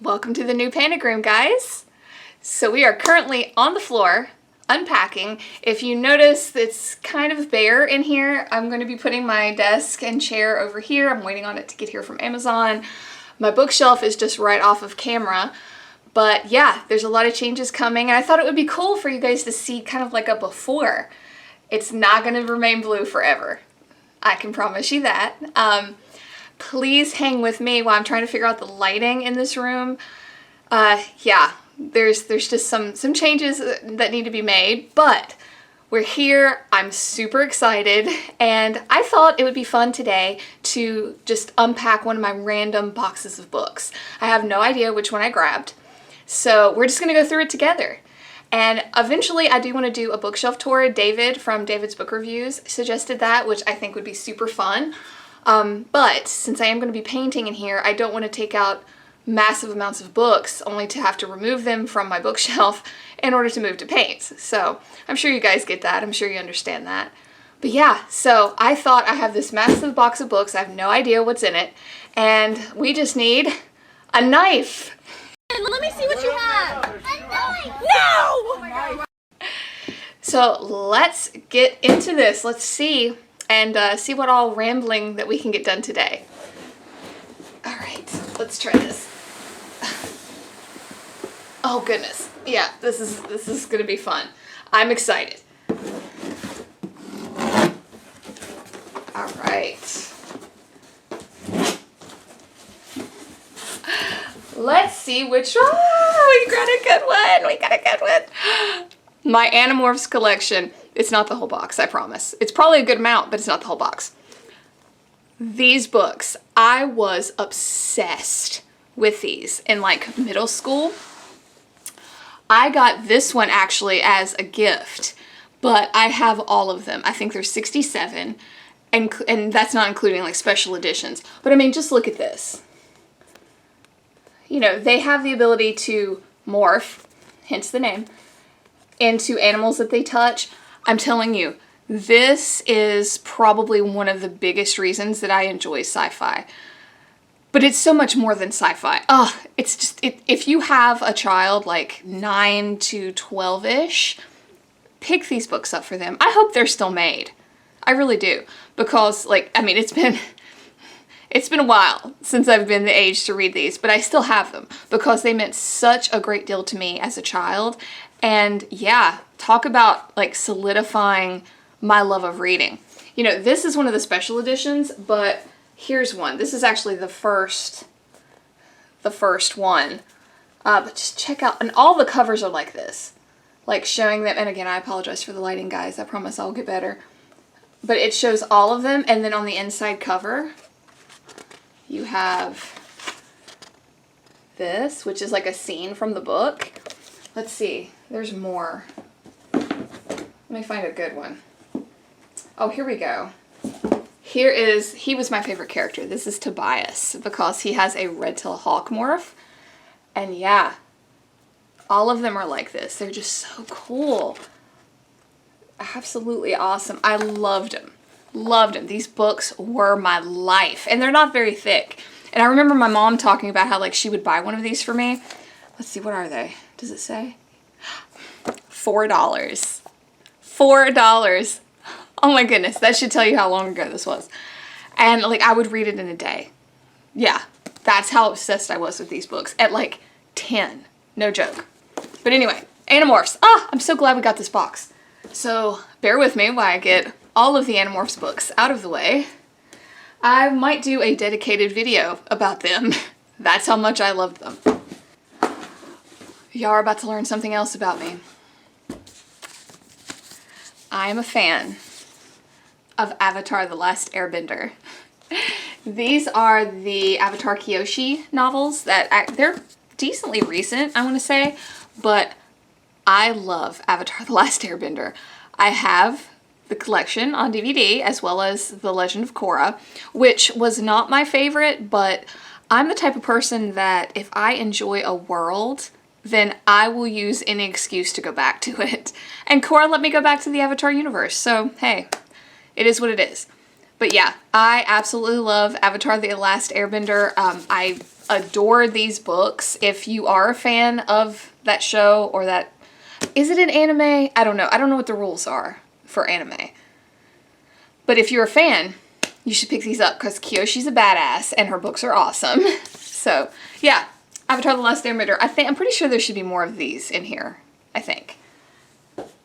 Welcome to the new panic room, guys. So we are currently on the floor unpacking. If you notice, it's kind of bare in here. I'm going to be putting my desk and chair over here. I'm waiting on it to get here from Amazon. My bookshelf is just right off of camera. But yeah, there's a lot of changes coming, and I thought it would be cool for you guys to see kind of like a before. It's not going to remain blue forever. I can promise you that. Please hang with me while I'm trying to figure out the lighting in this room. Yeah, there's just some changes that need to be made, but we're here. I'm super excited, and I thought it would be fun today to just unpack one of my random boxes of books. I have no idea which one I grabbed, so we're just gonna go through it together. And eventually I do want to do a bookshelf tour. David from David's Book Reviews suggested that, which I think would be super fun. But since I am going to be painting in here, I don't want to take out massive amounts of books only to have to remove them from my bookshelf in order to move to paints. So I'm sure you guys get that. I'm sure you understand that. But yeah, so I thought I have this massive box of books. I have no idea what's in it. And we just need a knife. Let me see what you have. A knife. No! So let's get into this. Let's see and see what all rambling that we can get done today. All right, let's try this. Oh goodness, yeah, this is gonna be fun. I'm excited. All right. Let's see which one. Oh, we got a good one. We got a good one. My Animorphs collection. It's not the whole box, I promise. It's probably a good amount, but it's not the whole box. These books, I was obsessed with these in like middle school. I got this one actually as a gift, but I have all of them. I think there's 67, and that's not including like special editions. But I mean, just look at this. You know, they have the ability to morph, hence the name, into animals that they touch. I'm telling you, this is probably one of the biggest reasons that I enjoy sci-fi. But it's so much more than sci-fi. It's just, if you have a child like 9 to 12-ish, pick these books up for them. I hope they're still made. I really do. Because, like, I mean, it's been a while since I've been the age to read these, but I still have them because they meant such a great deal to me as a child. And yeah, talk about like solidifying my love of reading. You know, this is one of the special editions, but here's one. This is actually the first one. But just check out, and all the covers are like this, like showing them. And again, I apologize for the lighting, guys. I promise I'll get better. But it shows all of them, and then on the inside cover, you have this, which is like a scene from the book. Let's see. There's more. Let me find a good one. Oh, here we go. He was my favorite character. This is Tobias because he has a red-tailed hawk morph. And yeah, all of them are like this. They're just so cool. Absolutely awesome. I loved them. Loved them. These books were my life, and they're not very thick. And I remember my mom talking about how like she would buy one of these for me. Let's see, what are they? Does it say? $4. $4. Oh my goodness, that should tell you how long ago this was. And like I would read it in a day. Yeah, that's how obsessed I was with these books at like 10. No joke. But anyway, Animorphs. I'm so glad we got this box. So bear with me while I get all of the Animorphs books out of the way. I might do a dedicated video about them. That's how much I love them. Y'all are about to learn something else about me. I am a fan of Avatar: The Last Airbender. These are the Avatar Kyoshi novels that they're decently recent, I want to say, but I love Avatar: The Last Airbender. I have the collection on DVD as well as The Legend of Korra, which was not my favorite, but I'm the type of person that if I enjoy a world, then I will use any excuse to go back to it. And Korra let me go back to the Avatar universe, so hey, it is what it is. But yeah, I absolutely love Avatar: The Last Airbender. I adored these books. If you are a fan of that show or that, is it an anime? I don't know. I don't know what the rules are for anime. But if you're a fan, you should pick these up because Kyoshi's a badass and her books are awesome. So yeah, Avatar: The Last Airbender. I'm pretty sure there should be more of these in here. I think.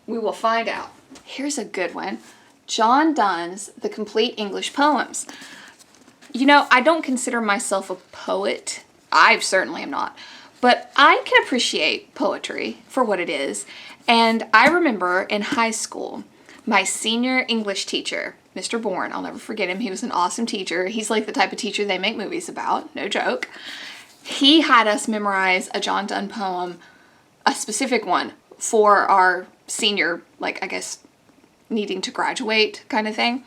We will find out. Here's a good one. John Donne's The Complete English Poems. You know, I don't consider myself a poet. I certainly am not. But I can appreciate poetry for what it is. And I remember in high school, my senior English teacher, Mr. Bourne, I'll never forget him. He was an awesome teacher. He's like the type of teacher they make movies about. No joke. He had us memorize a John Donne poem, a specific one, for our senior, like, I guess, needing to graduate kind of thing.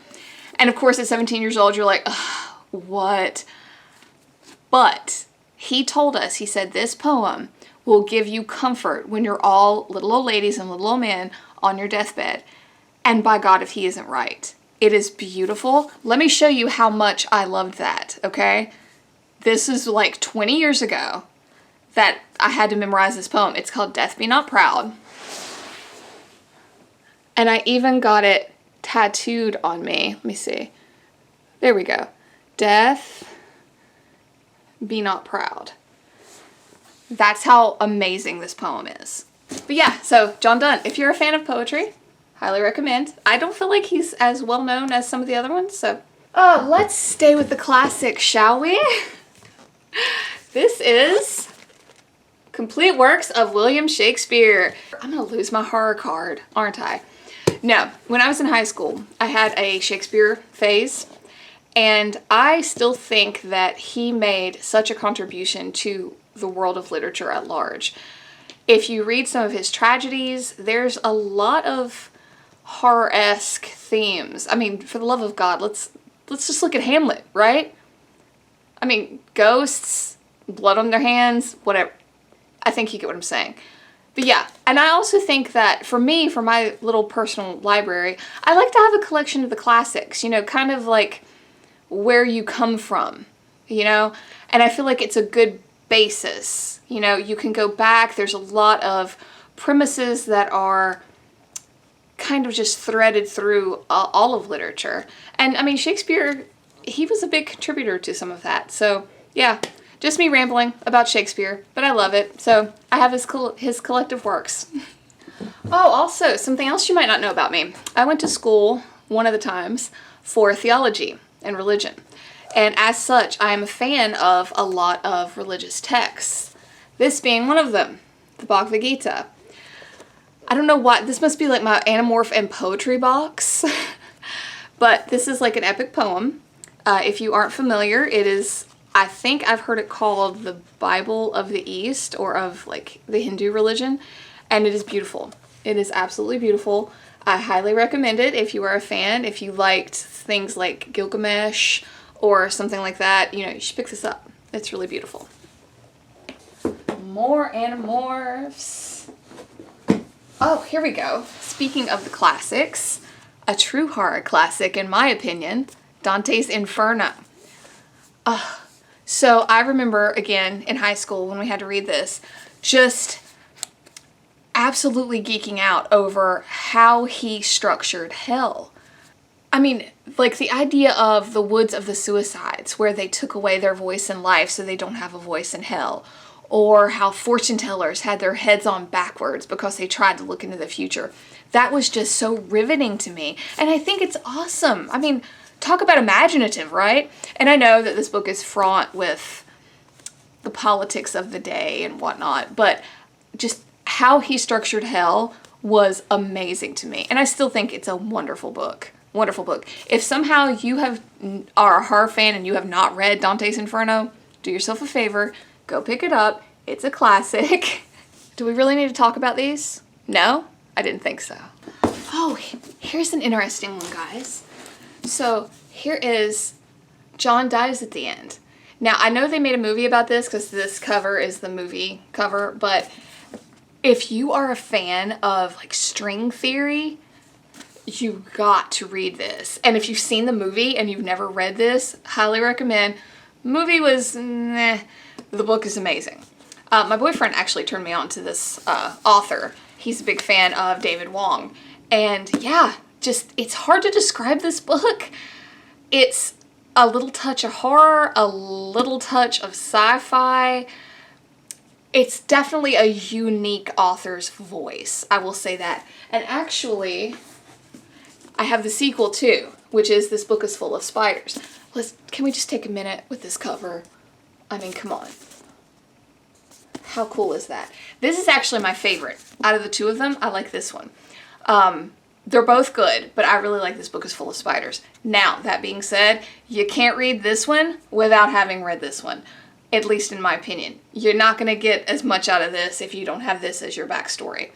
And of course, at 17 years old, you're like, ugh, what? But he told us, he said, this poem will give you comfort when you're all little old ladies and little old men on your deathbed. And by God, if he isn't right. It is beautiful. Let me show you how much I loved that, okay? This is like 20 years ago that I had to memorize this poem. It's called Death Be Not Proud. And I even got it tattooed on me. Let me see. There we go. Death Be Not Proud. That's how amazing this poem is. But yeah, so John Donne, if you're a fan of poetry, highly recommend. I don't feel like he's as well known as some of the other ones, so. Oh, let's stay with the classics, shall we? This is Complete Works of William Shakespeare. I'm gonna lose my horror card, aren't I? No, when I was in high school, I had a Shakespeare phase, and I still think that he made such a contribution to the world of literature at large. If you read some of his tragedies, there's a lot of horror-esque themes. I mean, for the love of God, let's just look at Hamlet, right? I mean, ghosts, blood on their hands, whatever. I think you get what I'm saying. But yeah, and I also think that for me, for my little personal library, I like to have a collection of the classics, you know, kind of like where you come from, you know? And I feel like it's a good basis. You know, you can go back, there's a lot of premises that are kind of just threaded through all of literature. And I mean, Shakespeare, he was a big contributor to some of that. So yeah, just me rambling about Shakespeare, but I love it. So I have his collective works. Oh, also, something else you might not know about me. I went to school one of the times for theology and religion. And as such, I am a fan of a lot of religious texts. This being one of them, the Bhagavad Gita. I don't know why, this must be like my Animorph and poetry box. But this is like an epic poem. If you aren't familiar, it is, I think I've heard it called the Bible of the East, or of like the Hindu religion. And it is beautiful. It is absolutely beautiful. I highly recommend it if you are a fan. If you liked things like Gilgamesh or something like that, you know, you should pick this up. It's really beautiful. More Animorphs. Oh, here we go. Speaking of the classics, a true horror classic in my opinion, Dante's Inferno. So I remember, again, in high school when we had to read this, just absolutely geeking out over how he structured hell. I mean, like the idea of the woods of the suicides, where they took away their voice in life so they don't have a voice in hell. Or how fortune tellers had their heads on backwards because they tried to look into the future. That was just so riveting to me. And I think it's awesome. I mean, talk about imaginative, right? And I know that this book is fraught with the politics of the day and whatnot, but just how he structured hell was amazing to me. And I still think it's a wonderful book. Wonderful book. If somehow you are a horror fan and you have not read Dante's Inferno, do yourself a favor. Go pick it up. It's a classic. Do we really need to talk about these? No? I didn't think so. Oh, here's an interesting one, guys. So here is John dies at the end. Now, I know they made a movie about this because this cover is the movie cover, but if you are a fan of like string theory, you got to read this. And if you've seen the movie and you've never read this, highly recommend. Movie was meh, The book is amazing. My boyfriend actually turned me on to this author. He's a big fan of David Wong. And yeah, just, it's hard to describe this book. It's a little touch of horror, a little touch of sci-fi. It's definitely a unique author's voice, I will say that. And actually, I have the sequel too, which is This Book is Full of Spiders. Can we just take a minute with this cover? I mean, come on. How cool is that? This is actually my favorite. Out of the two of them, I like this one. They're both good, but I really like This Book is Full of Spiders. Now, that being said, you can't read this one without having read this one. At least in my opinion. You're not going to get as much out of this if you don't have this as your backstory.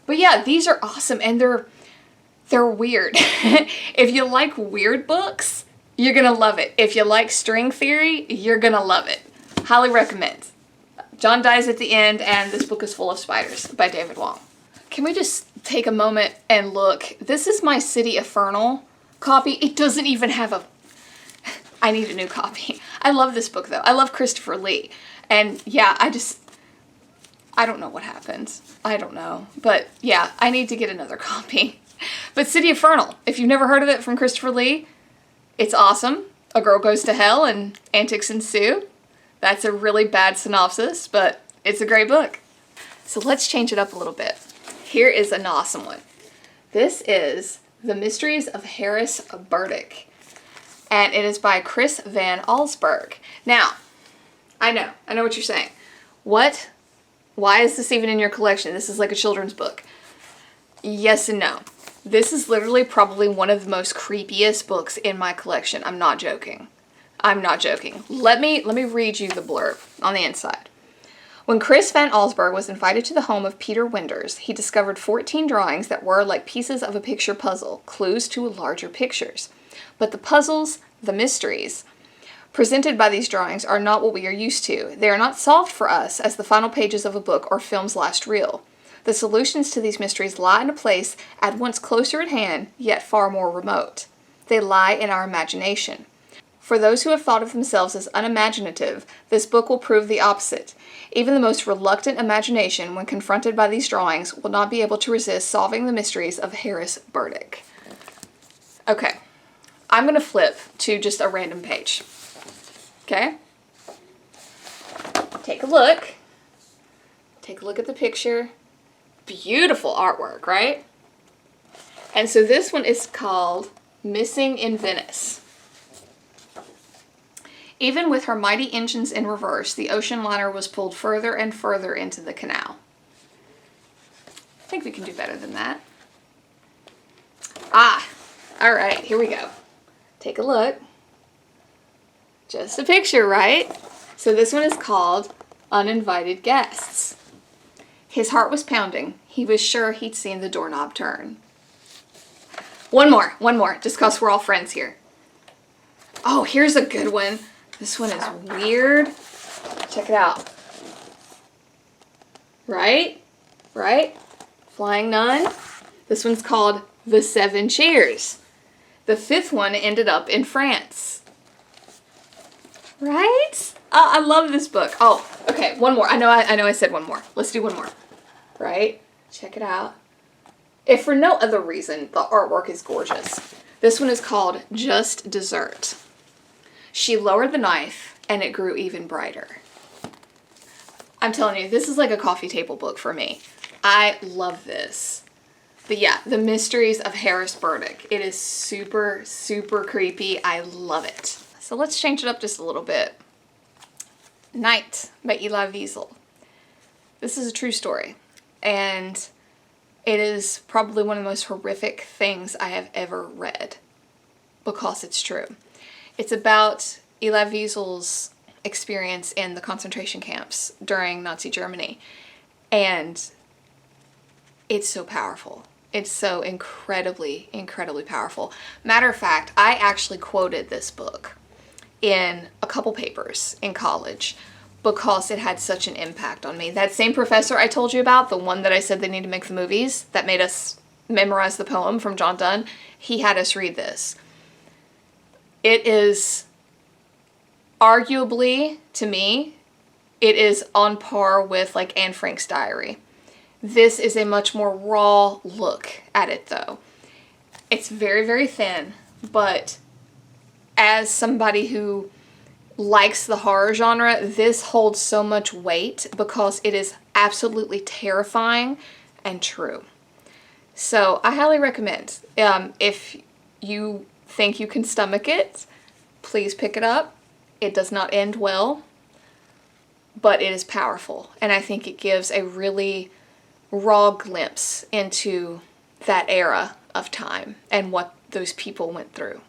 But yeah, these are awesome, and they're weird. If you like weird books, you're going to love it. If you like string theory, you're going to love it. Highly recommend. John dies at the end, and This Book is Full of Spiders by David Wong. Can we just take a moment and look? This is my City Infernal copy. It doesn't even have a... I need a new copy. I love this book, though. I love Christopher Lee. And yeah, I don't know what happens. I don't know. But yeah, I need to get another copy. But City Infernal, if you've never heard of it from Christopher Lee, it's awesome. A girl goes to hell and antics ensue. That's a really bad synopsis, but it's a great book. So let's change it up a little bit. Here is an awesome one. This is The Mysteries of Harris Burdick. And it is by Chris Van Allsburg. Now, I know what you're saying. What? Why is this even in your collection? This is like a children's book. Yes and no. This is literally probably one of the most creepiest books in my collection. I'm not joking. I'm not joking. Let me read you the blurb on the inside. When Chris Van Allsburg was invited to the home of Peter Winders, he discovered 14 drawings that were like pieces of a picture puzzle, clues to larger pictures. But the puzzles, the mysteries, presented by these drawings are not what we are used to. They are not solved for us as the final pages of a book or film's last reel. The solutions to these mysteries lie in a place at once closer at hand, yet far more remote. They lie in our imagination. For those who have thought of themselves as unimaginative, this book will prove the opposite. Even the most reluctant imagination, when confronted by these drawings, will not be able to resist solving the mysteries of Harris Burdick. Okay. I'm going to flip to just a random page. Okay? Take a look. Take a look at the picture. Beautiful artwork, right? And so this one is called Missing in Venice. Even with her mighty engines in reverse, the ocean liner was pulled further and further into the canal. I think we can do better than that. All right, here we go. Take a look. Just a picture, right? So this one is called Uninvited Guests. His heart was pounding. He was sure he'd seen the doorknob turn. One more, just because we're all friends here. Oh, here's a good one. This one is weird. Check it out. Right? Flying Nun. This one's called The Seven Chairs. The fifth one ended up in France. Right? I love this book. Oh, okay, one more. I know I said one more. Let's do one more. Right? Check it out. If for no other reason, the artwork is gorgeous. This one is called Just Dessert. She lowered the knife, and it grew even brighter. I'm telling you, this is like a coffee table book for me. I love this. But yeah, The Mysteries of Harris Burdick. It is super, super creepy. I love it. So let's change it up just a little bit. Night by Elie Wiesel. This is a true story. And it is probably one of the most horrific things I have ever read. Because it's true. It's about Elie Wiesel's experience in the concentration camps during Nazi Germany. And it's so powerful. It's so incredibly, incredibly powerful. Matter of fact, I actually quoted this book in a couple papers in college because it had such an impact on me. That same professor I told you about, the one that I said they need to make the movies, that made us memorize the poem from John Donne, he had us read this. It is arguably, to me, it is on par with like Anne Frank's diary. This is a much more raw look at it though. It's very, very thin, but as somebody who likes the horror genre, this holds so much weight because it is absolutely terrifying and true. So I highly recommend. If you think you can stomach it, please pick it up. It does not end well, but it is powerful. And I think it gives a really raw glimpse into that era of time and what those people went through,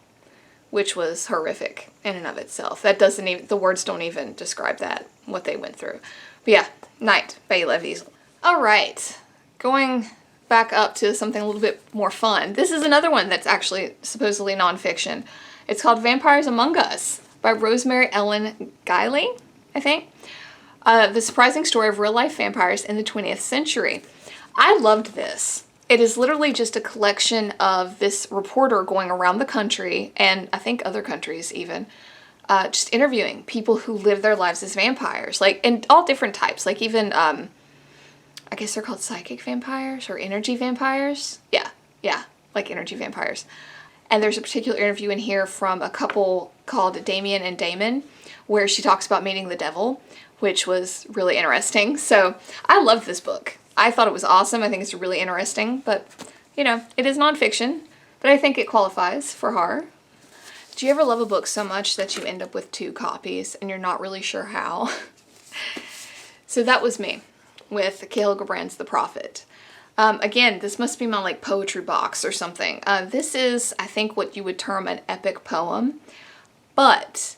which was horrific in and of itself. That doesn't even, the words don't even describe that, what they went through. But yeah, Night by Elie Wiesel. All right, going back up to something a little bit more fun. This is another one that's actually supposedly nonfiction. It's called Vampires Among Us by Rosemary Ellen Guiley, I think. The surprising story of real-life vampires in the 20th century. I loved this. It is literally just a collection of this reporter going around the country, and I think other countries even, just interviewing people who live their lives as vampires, like, and all different types, like even, I guess they're called psychic vampires or energy vampires. Yeah, like energy vampires. And there's a particular interview in here from a couple called Damien and Damon, where she talks about meeting the devil, which was really interesting. So I loved this book. I thought it was awesome. I think it's really interesting, but you know, it is nonfiction, but I think it qualifies for horror. Do you ever love a book so much that you end up with 2 copies and you're not really sure how? So that was me with Kahlil Gibran's The Prophet. Again, this must be my like poetry box or something. This is, I think, what you would term an epic poem, but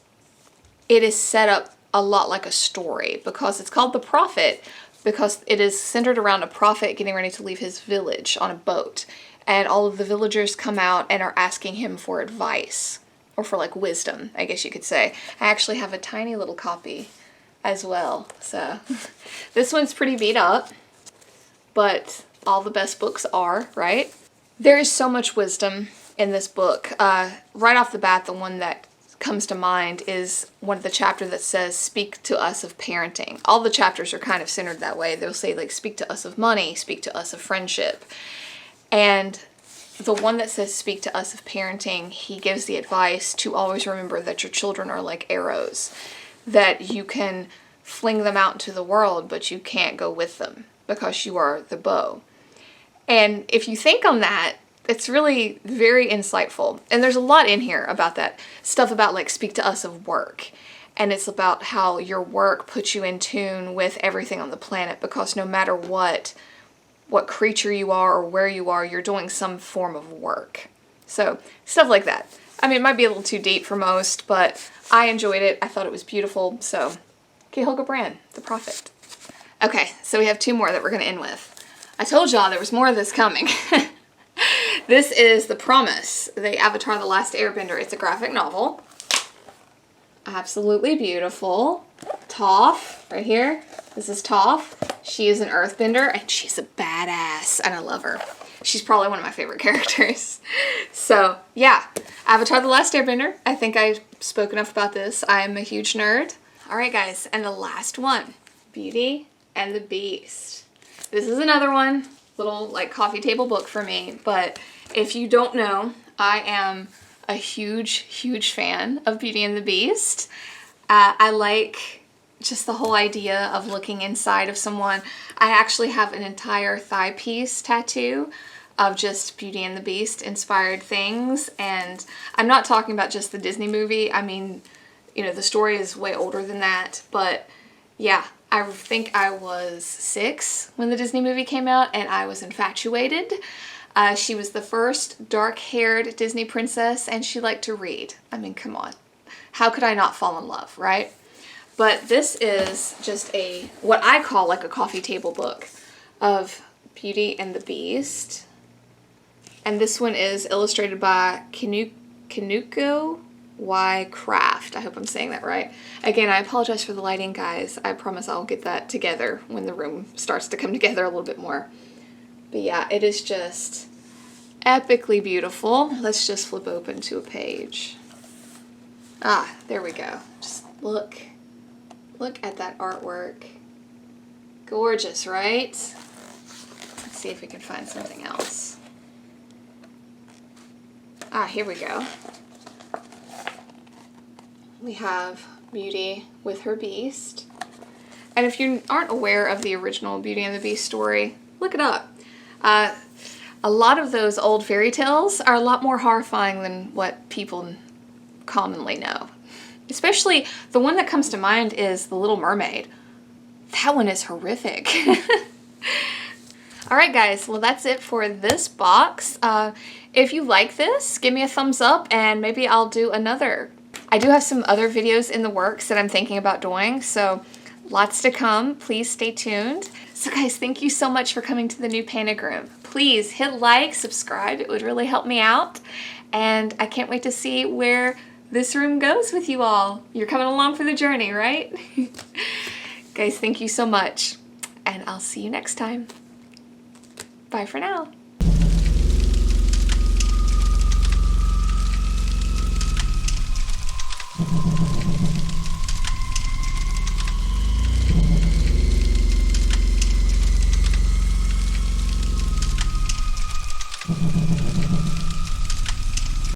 it is set up a lot like a story because it's called The Prophet because it is centered around a prophet getting ready to leave his village on a boat, and all of the villagers come out and are asking him for advice or for like wisdom, I guess you could say. I actually have a tiny little copy as well, so this one's pretty beat up, but all the best books are, right? There is so much wisdom in this book. Right off the bat, the one that comes to mind is one of the chapters that says, speak to us of parenting. All the chapters are kind of centered that way. They'll say like, speak to us of money, speak to us of friendship. And the one that says, speak to us of parenting, he gives the advice to always remember that your children are like arrows, that you can fling them out into the world, but you can't go with them because you are the bow. And if you think on that, it's really very insightful. And there's a lot in here about that. Stuff about like speak to us of work. And it's about how your work puts you in tune with everything on the planet, because no matter what creature you are or where you are, you're doing some form of work. So stuff like that. I mean, it might be a little too deep for most, but I enjoyed it. I thought it was beautiful. So Kahlil Gibran, The Prophet. Okay, so we have 2 more that we're going to end with. I told y'all there was more of this coming. This is The Promise, the Avatar The Last Airbender. It's a graphic novel. Absolutely beautiful. Toph, right here. This is Toph. She is an earthbender, and she's a badass, and I love her. She's probably one of my favorite characters. So, yeah. Avatar The Last Airbender. I think I spoke enough about this. I'm a huge nerd. Alright, guys, and the last one. Beauty and the Beast. This is another one. Little like coffee table book for me, but if you don't know, I am a huge fan of Beauty and the Beast. I like just the whole idea of looking inside of someone. I actually have an entire thigh piece tattoo of just Beauty and the Beast inspired things, and I'm not talking about just the Disney movie. I mean, you know, the story is way older than that, but yeah. I think I was 6 when the Disney movie came out, and I was infatuated. She was the first dark-haired Disney princess, and she liked to read. I mean, come on. How could I not fall in love, right? But this is just what I call like a coffee table book of Beauty and the Beast. And this one is illustrated by Kinuko Y Craft. I hope I'm saying that right. Again, I apologize for the lighting, guys. I promise I'll get that together when the room starts to come together a little bit more. But yeah, it is just epically beautiful. Let's just flip open to a page. Ah, there we go. Just look Look at that artwork. Gorgeous, right? Let's see if we can find something else. Ah, here we go. We have Beauty with her Beast. And if you aren't aware of the original Beauty and the Beast story, look it up. A lot of those old fairy tales are a lot more horrifying than what people commonly know. Especially the one that comes to mind is The Little Mermaid. That one is horrific. Alright guys, well that's it for this box. If you like this, give me a thumbs up and maybe I'll do another. I do have some other videos in the works that I'm thinking about doing, so lots to come. Please stay tuned. So guys, thank you so much for coming to the new painting room. Please hit like, subscribe, it would really help me out. And I can't wait to see where this room goes with you all. You're coming along for the journey, right? Guys, thank you so much. And I'll see you next time. Bye for now.